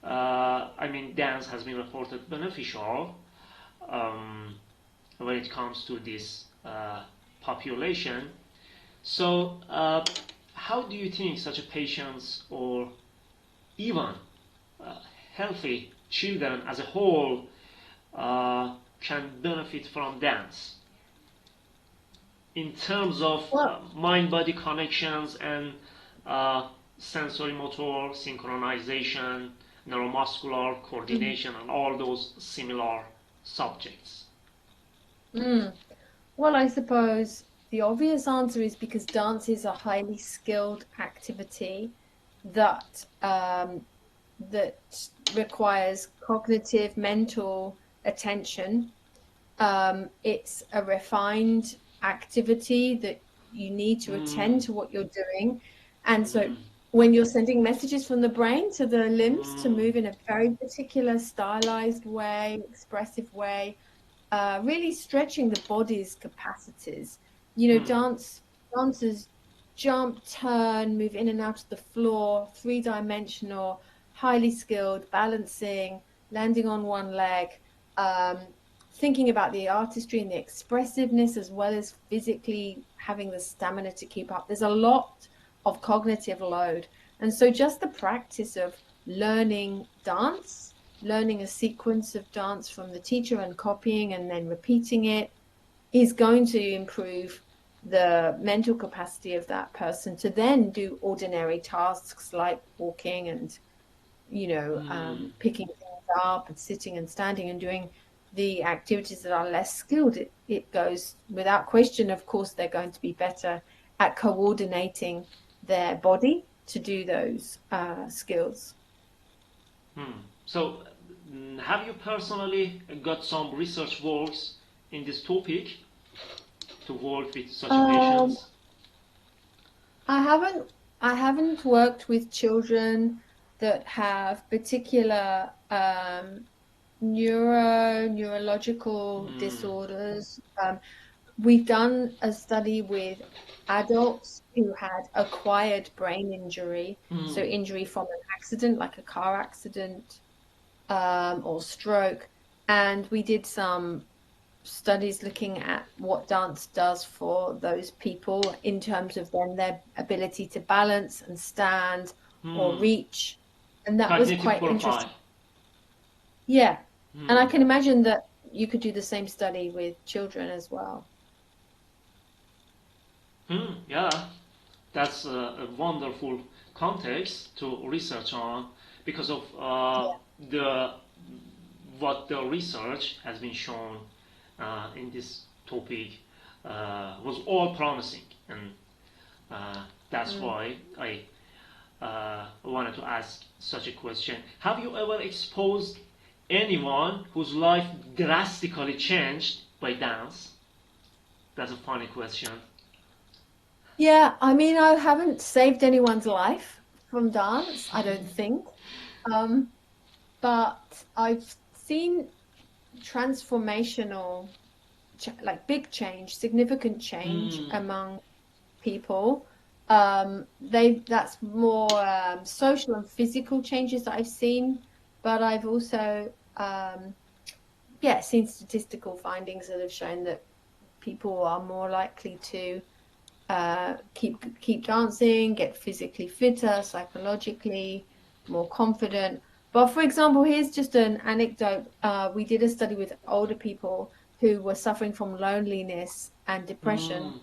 dance has been reported beneficial when it comes to this population. So, how do you think such a patients or even healthy children as a whole can benefit from dance in terms of mind-body connections and sensory motor synchronization, neuromuscular coordination, and all those similar subjects? Well, I suppose the obvious answer is because dance is a highly skilled activity that that requires cognitive, mental attention. It's a refined activity that you need to attend to what you're doing. And so when you're sending messages from the brain to the limbs to move in a very particular stylized way, expressive way, really stretching the body's capacities. Dancers jump, turn, move in and out of the floor, three-dimensional, highly skilled, balancing, landing on one leg, thinking about the artistry and the expressiveness, as well as physically having the stamina to keep up. There's a lot of cognitive load. And so just the practice of learning dance, learning a sequence of dance from the teacher and copying and then repeating it is going to improve the mental capacity of that person to then do ordinary tasks like walking and, picking things up and sitting and standing and doing the activities that are less skilled. It goes without question. Of course, they're going to be better at coordinating their body to do those skills. So, have you personally got some research works in this topic to work with such patients? I haven't worked with children that have particular neurological disorders. We've done a study with adults who had acquired brain injury, so injury from an accident like a car accident or stroke, and we did some studies looking at what dance does for those people in terms of then their ability to balance and stand or reach, and that Cognitive was quite profile. interesting. Yeah, and I can imagine that you could do the same study with children as well. Yeah, that's a wonderful context to research on because of what the research has been shown in this topic was all promising, and that's why I wanted to ask such a question. Have you ever exposed anyone whose life drastically changed by dance? That's a funny question. Yeah, I mean, I haven't saved anyone's life from dance, I don't think. Um, but I've seen transformational, like big change, significant change Mm, among people. That's more social and physical changes that I've seen, but I've also yeah, seen statistical findings that have shown that people are more likely to keep dancing, get physically fitter, psychologically more confident. But for example, here's just an anecdote. We did a study with older people who were suffering from loneliness and depression. mm,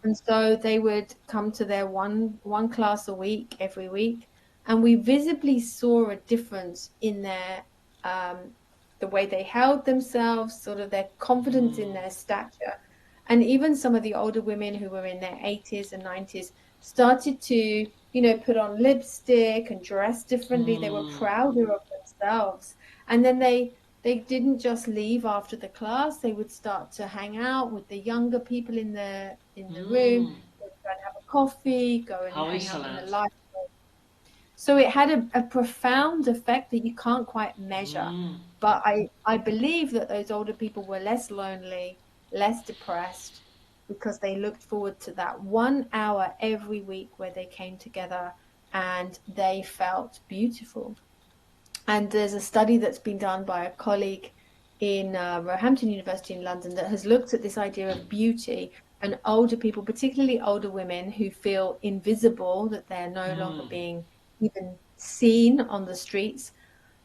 And so they would come to their one class a week, every week, and we visibly saw a difference in their the way they held themselves, sort of their confidence in mm, their stature. And even some of the older women who were in their 80s and 90s started to, put on lipstick and dress differently. They were mm, prouder of themselves. And then they didn't just leave after the class. They would start to hang out with the younger people in the room. mm. They would go and have a coffee, go and How hang out in the excellent. library. So it had a profound effect that you can't quite measure. Mm, But I believe that those older people were less lonely, less depressed, because they looked forward to that 1 hour every week where they came together and they felt beautiful. And there's a study that's been done by a colleague in Roehampton University in London that has looked at this idea of beauty and older people, particularly older women who feel invisible, that they're no longer mm, being even seen on the streets,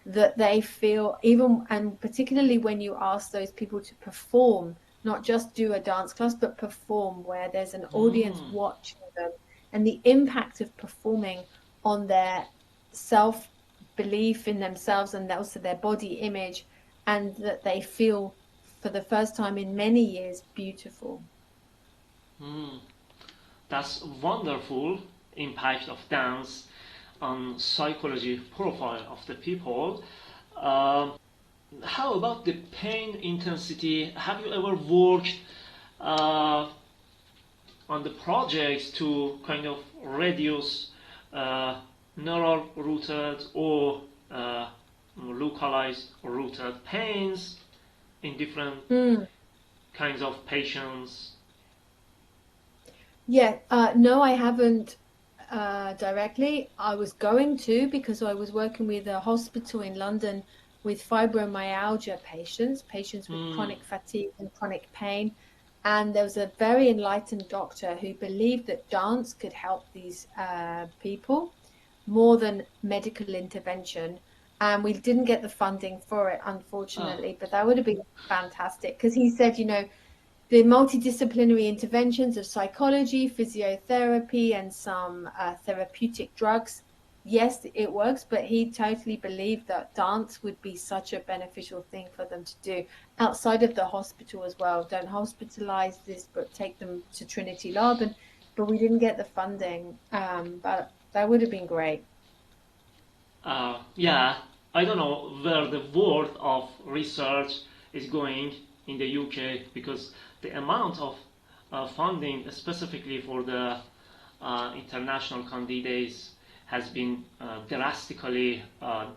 that they feel even, and particularly when you ask those people to perform, not just do a dance class, but perform where there's an audience mm, watching them, and the impact of performing on their self belief in themselves and also their body image, and that they feel for the first time in many years beautiful. mm. That's wonderful impact of dance on psychology profile of the people. Um, how about the pain intensity? Have you ever worked uh, on the projects to kind of reduce uh, neural rooted or localized rooted pains in different Mm. kinds of patients? Yeah, no, I haven't directly. I was going to because I was working with a hospital in London with fibromyalgia patients, patients with Hmm. chronic fatigue and chronic pain. And there was a very enlightened doctor who believed that dance could help these people more than medical intervention. And we didn't get the funding for it, Ah. unfortunately, but that would have been fantastic because he said, the multidisciplinary interventions of psychology, physiotherapy, and some therapeutic drugs. Yes, it works, but he totally believed that dance would be such a beneficial thing for them to do outside of the hospital as well. Don't hospitalize this, but take them to Trinity Laban. But we didn't get the funding. But that would have been great. Yeah, I don't know where the world of research is going in the UK because the amount of funding specifically for the international candidates has been drastically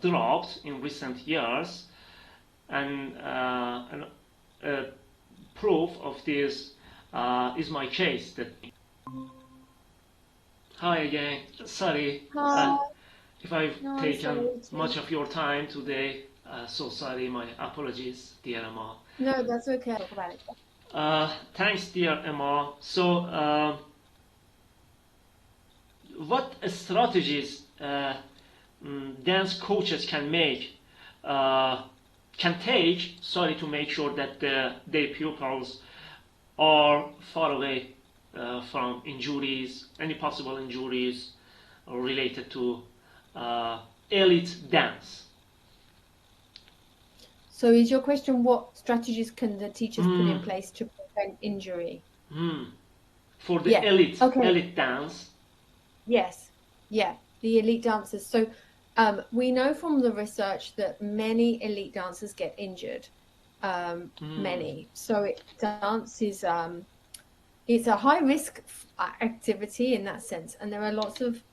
dropped in recent years, and proof of this is my case. That hi again, sorry. Hi. If I've No, I'm taken sorry much too. of your time today, so sorry, my apologies, dear Emma. No, that's okay. Talk about it. Thanks, dear Emma. So, what strategies dance coaches uh, can take, sorry, to make sure that their pupils are far away from injuries, any possible injuries related to uh, elite dance? So is your question, what strategies can the teachers put in Mm, place to prevent injury? mm. For the Yeah. Okay. elite dance. Yes. Yeah. The elite dancers. So we know from the research that many elite dancers get injured. Mm, Many. So dance is it's a high risk activity in that sense, and there are lots of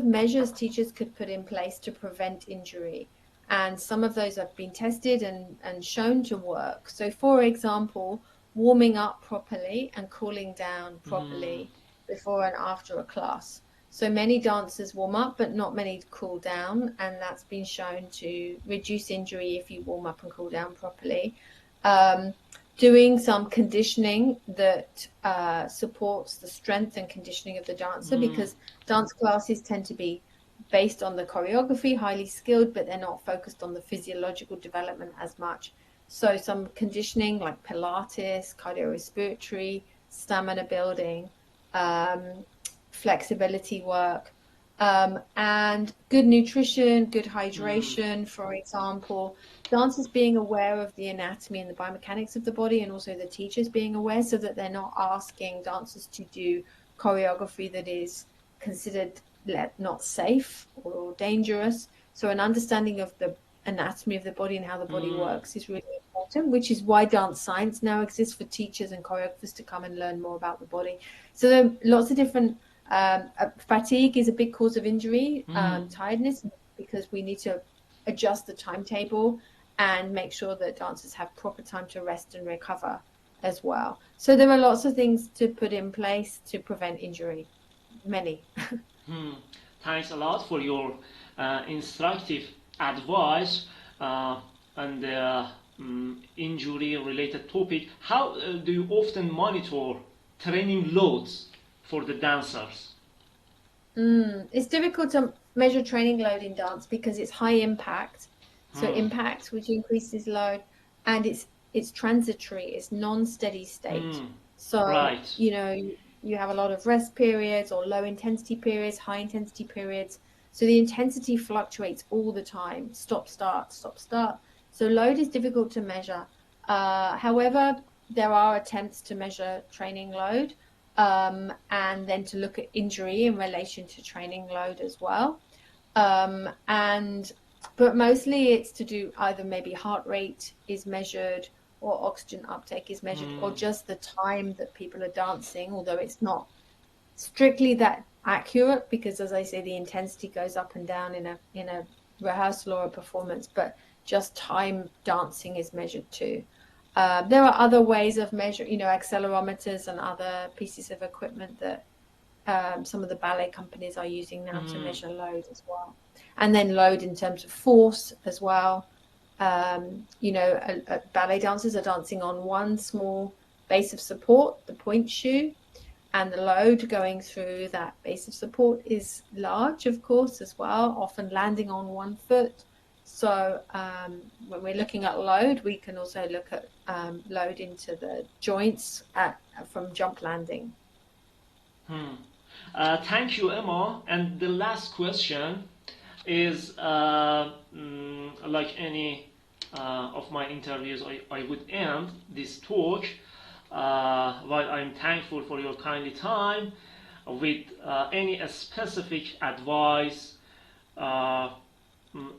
measures teachers could put in place to prevent injury, and some of those have been tested and shown to work. So for example, warming up properly and cooling down properly before and after a class. So many dancers warm up, but not many cool down, and that's been shown to reduce injury if you warm up and cool down properly. Doing some conditioning that supports the strength and conditioning of the dancer, because dance classes tend to be based on the choreography, highly skilled, but they're not focused on the physiological development as much. So some conditioning like Pilates, cardiorespiratory, stamina building, flexibility work, and good nutrition, good hydration, for example. Dancers being aware of the anatomy and the biomechanics of the body, and also the teachers being aware, so that they're not asking dancers to do choreography that is considered not safe or dangerous. So an understanding of the anatomy of the body and how the body works is really important, which is why dance science now exists for teachers and choreographers to come and learn more about the body. So there are lots of different fatigue is a big cause of injury, tiredness, because we need to adjust the timetable and make sure that dancers have proper time to rest and recover as well. So there are lots of things to put in place to prevent injury. Many. Thanks a lot for your instructive advice on the injury-related topic. How do you often monitor training loads for the dancers? It's difficult to measure training load in dance because it's high impact. So impact, which increases load, and it's transitory, it's non-steady state. So Right. you have a lot of rest periods or low intensity periods, high intensity periods. So the intensity fluctuates all the time. Stop, start, stop, start. So load is difficult to measure. However, there are attempts to measure training load, and then to look at injury in relation to training load as well. But mostly it's to do either maybe heart rate is measured, or oxygen uptake is measured, or just the time that people are dancing, although it's not strictly that accurate, because as I say, the intensity goes up and down in a rehearsal or a performance, but just time dancing is measured too. There are other ways of measuring, accelerometers and other pieces of equipment that some of the ballet companies are using now to measure load as well. And then load in terms of force as well. Ballet dancers are dancing on one small base of support, the point shoe, and the load going through that base of support is large, of course, as well, often landing on one foot. So when we're looking at load, we can also look at load into the joints from jump landing. Thank you, Emma. And the last question is like any of my interviews, I would end this talk while I'm thankful for your kindly time with any specific advice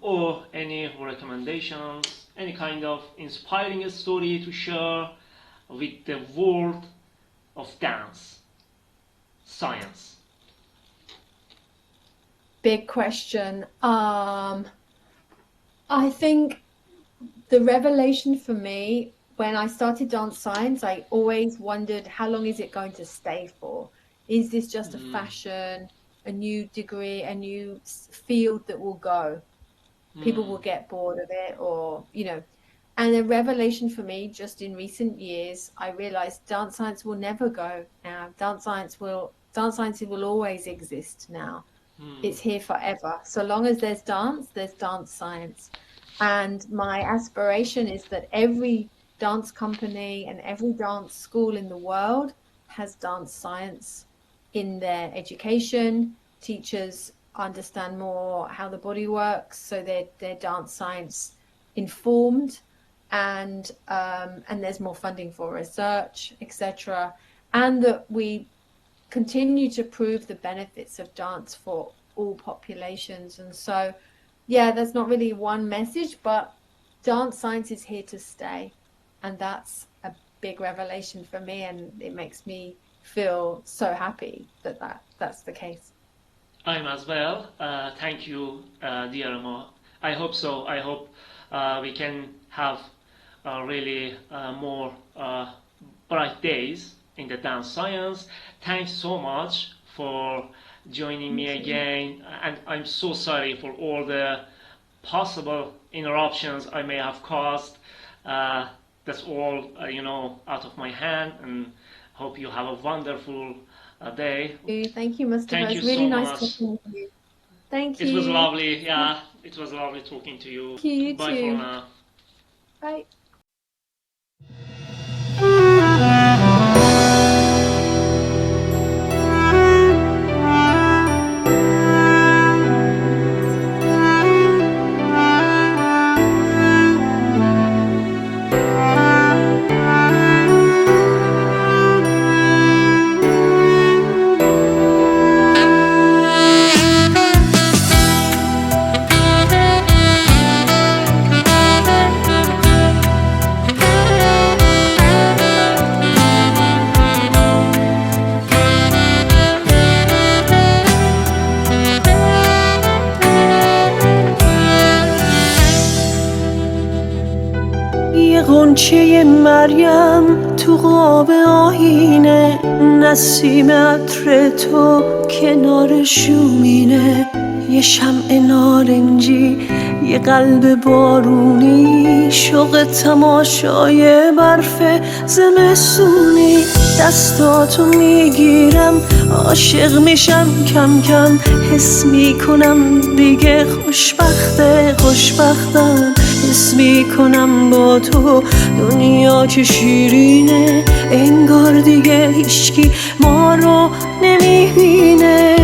or any recommendations, any kind of inspiring story to share with the world of dance science. Big question. I think the revelation for me, when I started dance science, I always wondered, how long is it going to stay for? Is this just a fashion, a new degree, a new field that will go? People will get bored of it, or, and the revelation for me, just in recent years, I realized dance science will never go now. Dance science will always exist now. It's here forever. So long as there's dance science. And my aspiration is that every dance company and every dance school in the world has dance science in their education. Teachers understand more how the body works, so they're dance science informed, and there's more funding for research, etc. And that we continue to prove the benefits of dance for all populations. And so, yeah, there's not really one message, but dance science is here to stay. And that's a big revelation for me, and it makes me feel so happy that that's the case. I'm as well. Thank you, dear Mo. I hope so. I hope we can have really more bright days in the dance science. Thanks so much for joining me again. And I'm so sorry for all the possible interruptions I may have caused. That's all, out of my hand. And hope you have a wonderful day. Thank you, Mustafa. Thank you It's really so nice much. talking to you. Thank you. It was lovely. Yeah, it was lovely talking to you. Thank you, Bye too. for now. Bye. غنچه مریم تو قاب آینه، نسیم عطر تو کنار شومینه، یه شمع نارنجی، یه قلب بارونی، شوق تماشای برف زمستونی. دستاتو میگیرم عاشق میشم کم کم، حس میکنم دیگه خوشبختم، حس میکنم با تو دنیا که شیرینه، انگار دیگه هیچکی ما رو نمیبینه.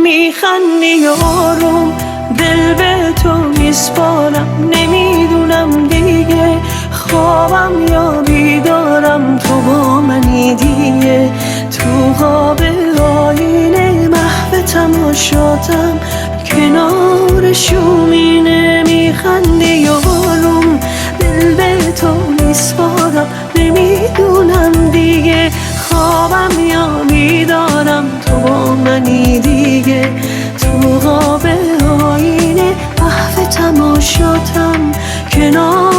میخندی آروم، دل به تو میسپارم، نمیدونم دیگه خوابم یا بیدارم، تو با منی دیگه، تو خواب آینه محو تماشاتم، کنار شومینه. میخندی آروم، دل به تو میسپارم، نمیدونم دیگه خوابم یا بیدارم، تو با منی دیگه، تو خواب آینه محو تماشاتم، کنار